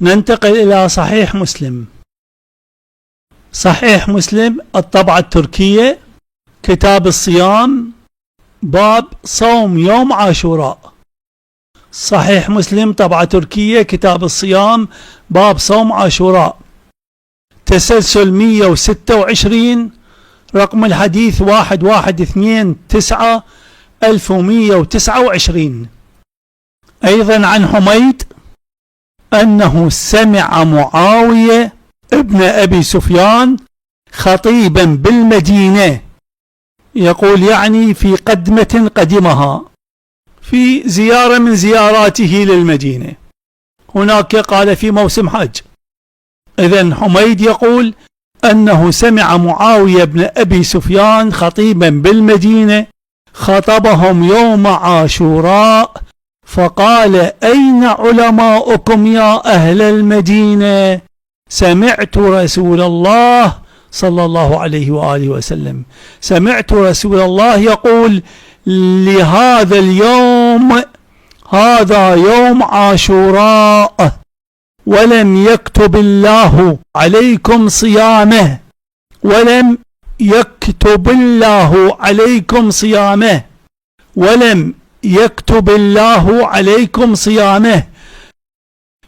ننتقل إلى صحيح مسلم. صحيح مسلم الطبعة التركية، كتاب الصيام، باب صوم يوم عاشوراء. صحيح مسلم طبعة تركية، كتاب الصيام، باب صوم عاشوراء، تسلسل 126، رقم الحديث 1129 أيضا عن حميد أنه سمع معاوية ابن أبي سفيان خطيبا بالمدينة، يقول يعني في قدمة قدمها، في زيارة من زياراته للمدينة، هناك قال في موسم حج. إذن حميد يقول أنه سمع معاوية بن أبي سفيان خطيبا بالمدينة خطبهم يوم عاشوراء فقال: أين علماؤكم يا أهل المدينة؟ سمعت رسول الله صلى الله عليه وآله وسلم، سمعت رسول الله يقول لهذا اليوم: هذا يوم عاشوراء ولم يكتب الله عليكم صيامه، ولم يكتب الله عليكم صيامه، ولم يكتب الله عليكم صيامه.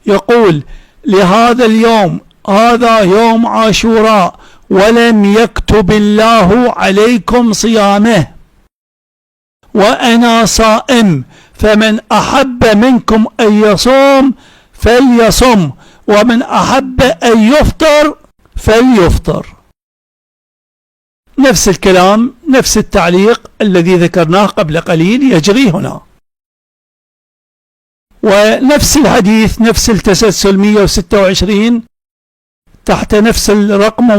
يقول لهذا اليوم، هذا يوم عاشوراء ولم يكتب الله عليكم صيامه، وأنا صائم، فمن أحب منكم أن يصوم فليصم، ومن أحب أن يفطر فليفطر. نفس الكلام، نفس التعليق الذي ذكرناه قبل قليل يجري هنا، ونفس الحديث نفس التسلسل 126 تحت نفس الرقم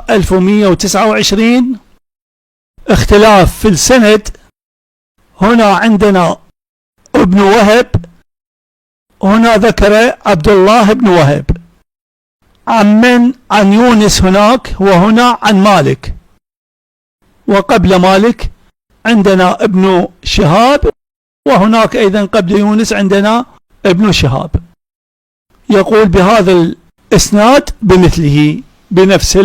1129 اختلاف في السند. هنا عندنا ابن وهب، هنا ذكر عبد الله بن وهب، عن يونس هناك، وهنا عن مالك، وقبل مالك عندنا ابن شهاب، وهناك أيضا قبل يونس عندنا ابن شهاب. يقول بهذا الإسناد بمثله، بنفس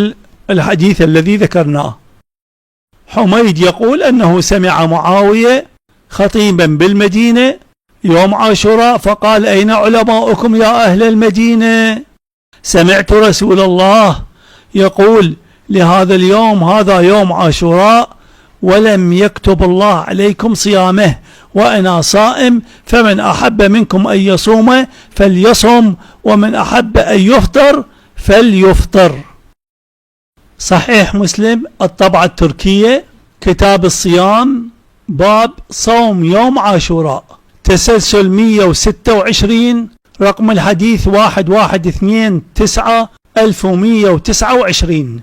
الحديث الذي ذكرناه. حميد يقول أنه سمع معاوية خطيبا بالمدينة يوم عاشوراء فقال: أين علماؤكم يا أهل المدينة؟ سمعت رسول الله يقول لهذا اليوم: هذا يوم عاشوراء ولم يكتب الله عليكم صيامه، وأنا صائم، فمن أحب منكم أن يصوم فليصم، ومن أحب أن يفطر فليفطر. صحيح مسلم الطبعة التركية، كتاب الصيام، باب صوم يوم عاشوراء، تسلسل 126، رقم الحديث 1129.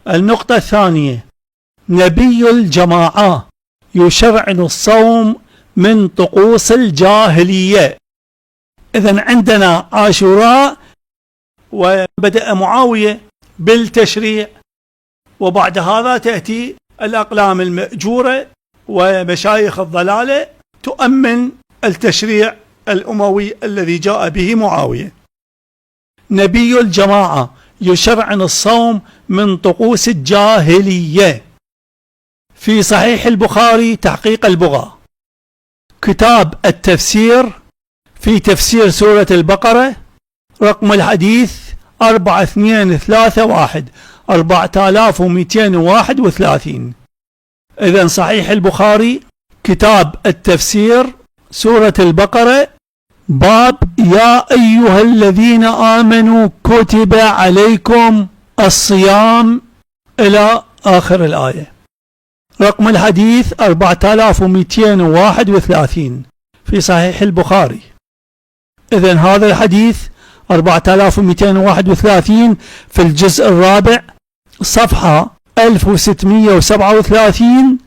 النقطة الثانية: نبي الجماعة يشرعن الصوم من طقوس الجاهلية. إذن عندنا عاشوراء، وبدأ معاوية بالتشريع، وبعد هذا تأتي الأقلام المأجورة ومشايخ الضلالة تؤمن التشريع الأموي الذي جاء به معاوية. نبي الجماعة يشرعن الصوم من طقوس الجاهلية. في صحيح البخاري تحقيق البغاء، كتاب التفسير، في تفسير سورة البقرة، رقم الحديث 4231. إذن صحيح البخاري كتاب التفسير، سورة البقرة، باب يا أيها الذين آمنوا كتب عليكم الصيام إلى آخر الآية، رقم الحديث 4231 في صحيح البخاري. إذن هذا الحديث 4231 في الجزء الرابع صفحة 1637،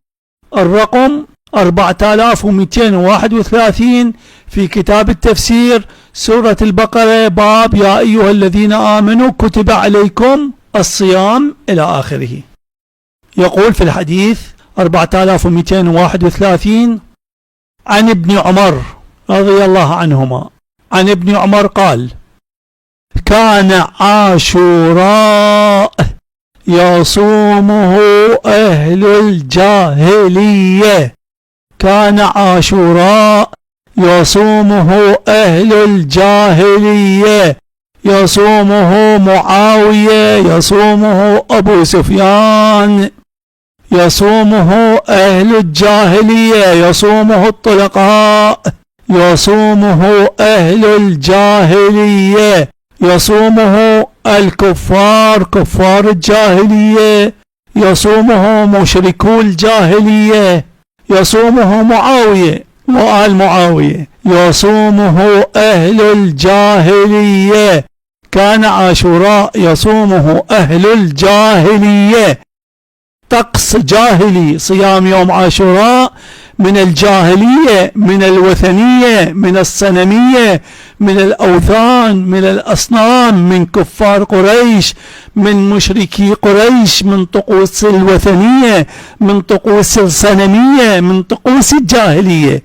الرقم 4231 في كتاب التفسير سورة البقرة، باب يا أيها الذين آمنوا كتب عليكم الصيام إلى آخره. يقول في الحديث 4231: عن ابن عمر رضي الله عنهما عن ابن عمر قال: كان عاشوراء يصومه أهل الجاهلية. كان عاشوراء يصومه أهل الجاهلية، يصومه معاوية، يصومه أبو سفيان، يصومه أهل الجاهلية، يصومه الطلقاء، يصومه أهل الجاهلية، يصومه الكفار كفار الجاهلية، يصومه مشركو الجاهلية، يصومه معاوية وآل معاوية، يصومه أهل الجاهلية. كان عاشوراء يصومه أهل الجاهلية، طقس جاهلي، صيام يوم عاشوراء من الجاهلية، من الوثنية، من الصنمية، من الأوثان، من الأصنام، من كفار قريش، من مشركي قريش، من طقوس الوثنية، من طقوس الصنمية، من طقوس الجاهلية.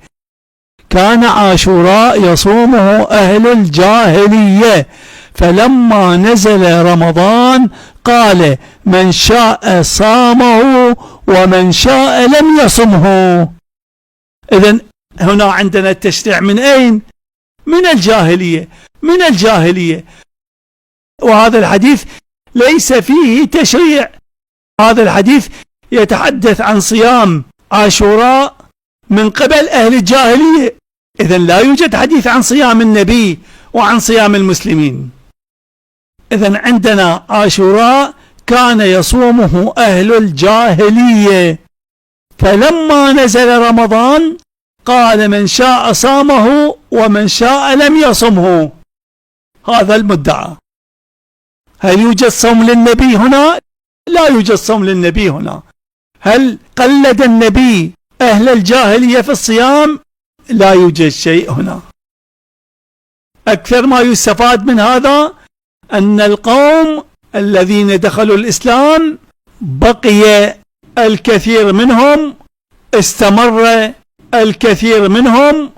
كان عاشوراء يصومه أهل الجاهلية، فلما نزل رمضان قال: من شاء صامه ومن شاء لم يصمه. إذن هنا عندنا التشريع من أين؟ من الجاهلية، من الجاهلية. وهذا الحديث ليس فيه تشريع، هذا الحديث يتحدث عن صيام عاشوراء من قبل أهل الجاهلية. إذن لا يوجد حديث عن صيام النبي وعن صيام المسلمين. إذن عندنا عاشوراء كان يصومه أهل الجاهلية، فلما نزل رمضان قال: من شاء صامه ومن شاء لم يصمه. هذا المدعى. هل يوجد صوم للنبي هنا؟ لا يوجد صوم للنبي هنا. هل قلد النبي أهل الجاهلية في الصيام؟ لا يوجد شيء هنا. أكثر ما يستفاد من هذا أن القوم الذين دخلوا الإسلام بقي الكثير منهم، استمر الكثير منهم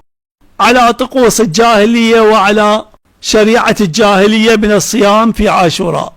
على طقوس الجاهلية وعلى شريعة الجاهلية من الصيام في عاشوراء.